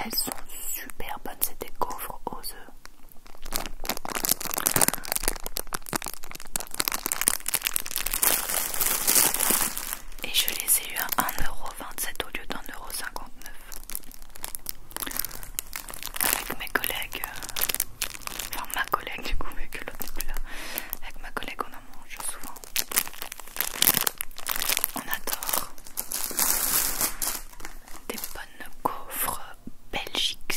elles sont super bonnes, c'est des gaufres aux œufs. Et je les ai eu à 1,27 € au lieu d'1,59 €. Avec mes collègues, enfin ma collègue du coup, vu que l'autre n'est plus là, avec ma collègue on en mange souvent. On adore des bonnes gaufres Belgiques.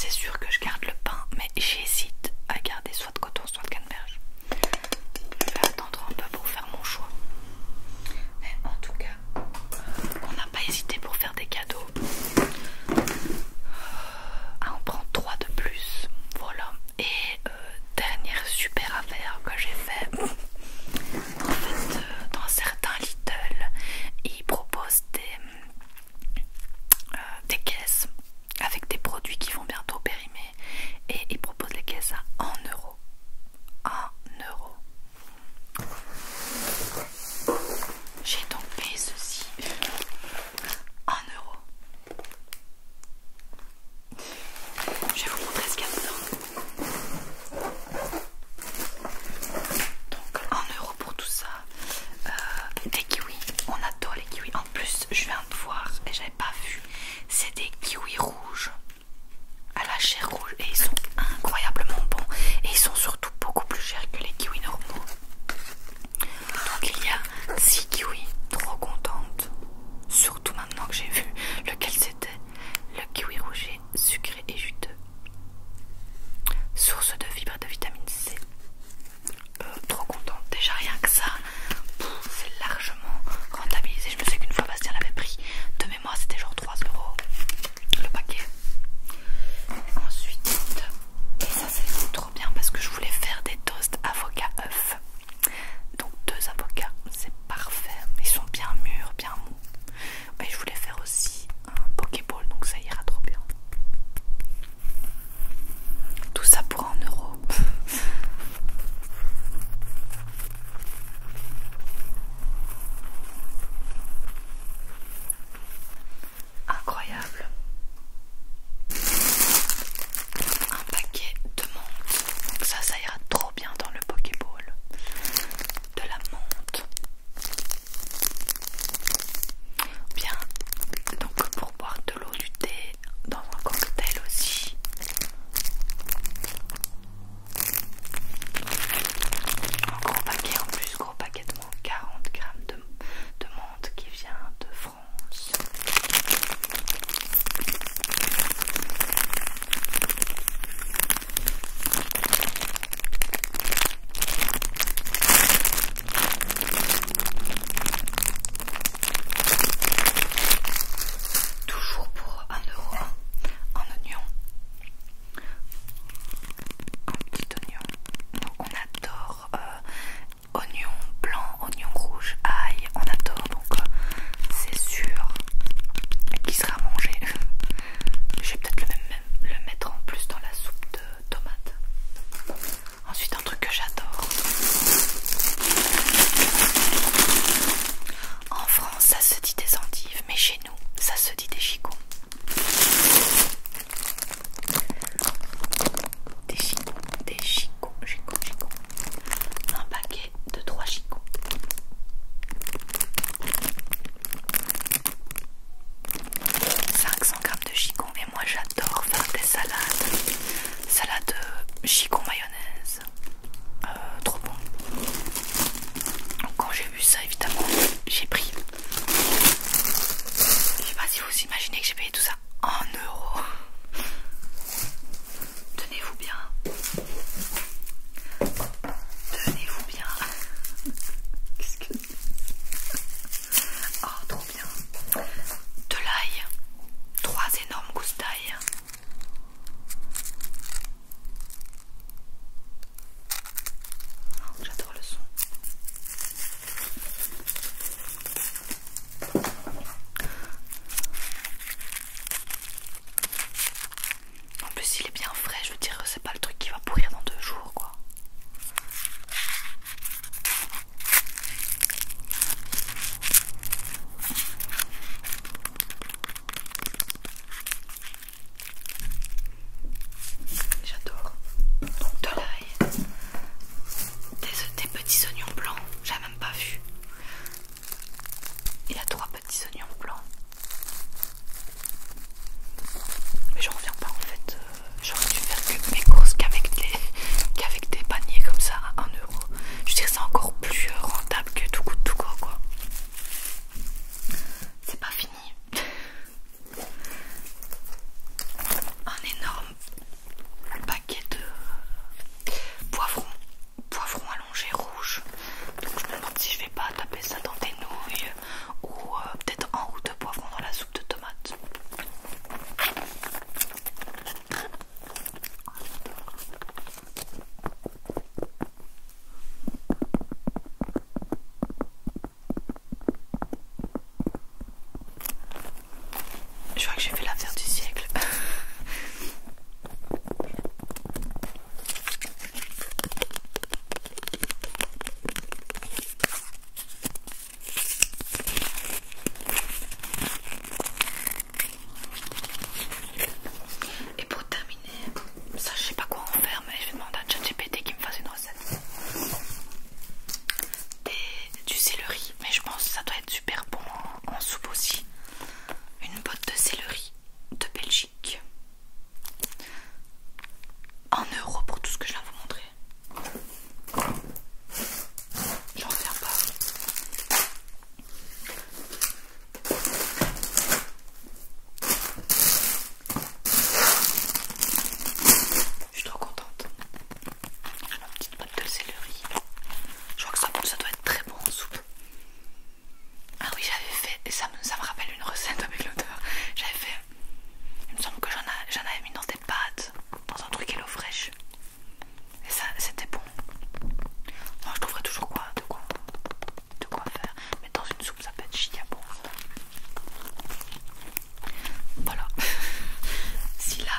c'est sûr que je garde le pain, mais j'hésite à garder soit de coton, soit de canneberge. Je vais attendre un peu pour faire mon choix. Mais en tout cas, on n'a pas hésité pour faire des cadeaux à en prendre 3 de plus. Voilà. Et dernière super affaire que j'ai fait. En fait, dans certains Lidl, ils proposent des caisses avec des produits qui vont bientôt périmer. Et ils proposent les caisses à 1 euro. 1 euro. J'ai donc payé ceci 1 euro. Je vais vous montrer ce qu'il y a dedans. Donc 1 euro pour tout ça. Des kiwis, on adore les kiwis. En plus, je viens de voir et j'avais pas vu. C'est des kiwis rouges à la chair rouge et ils sont incroyablement bons. Et ils sont surtout beaucoup plus chers que les kiwis normaux. Donc il y a 6 kiwis, trop contente. Surtout maintenant que j'ai vu lequel c'était. Le kiwi rouge est sucré et juteux. Source de fibres et de vitamine C. Trop contente. Déjà rien que ça, c'est largement rentabilisé. Je me sais qu'une fois Bastien l'avait pris. De mémoire c'était genre 3 euros le paquet. Ensuite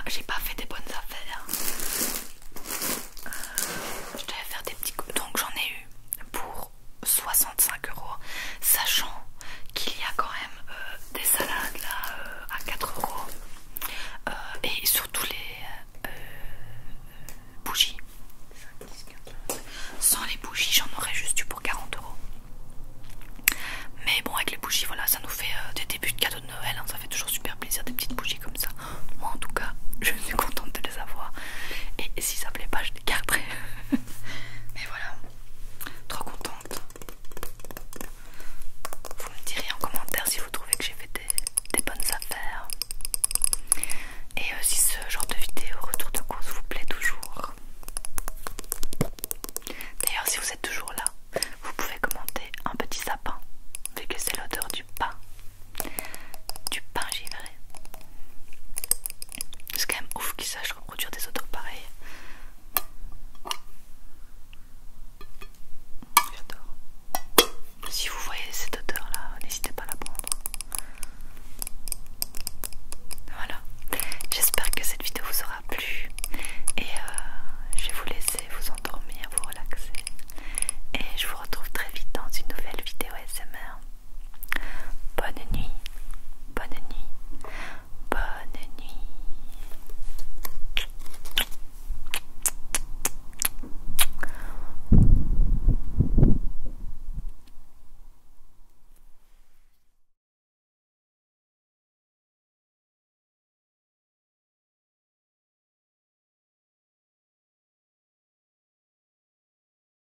j'ai pas fait des bonnes affaires. Je devais faire des petits coups. Donc j'en ai eu pour 65 €, sachant qu'il y a quand même des salades là à 4 €, et surtout les bougies. Sans les bougies, j'en aurais juste eu pour 40 €. Mais bon, avec les bougies, voilà, ça nous fait des débuts de cadeaux de Noël, hein, ça fait toujours super plaisir, des petites bougies comme ça. Moi en tout cas, je suis contente de les avoir. Et si ça plaît pas, je les garderai. Mais voilà, trop contente. Vous me direz en commentaire si vous trouvez que j'ai fait des bonnes affaires. Et si ce genre de vidéo retour de course vous plaît toujours. D'ailleurs, si vous êtes toujours là, vous pouvez commenter un petit sapin, vu que c'est l'odeur du pain givré. C'est quand même ouf qu'ils sachent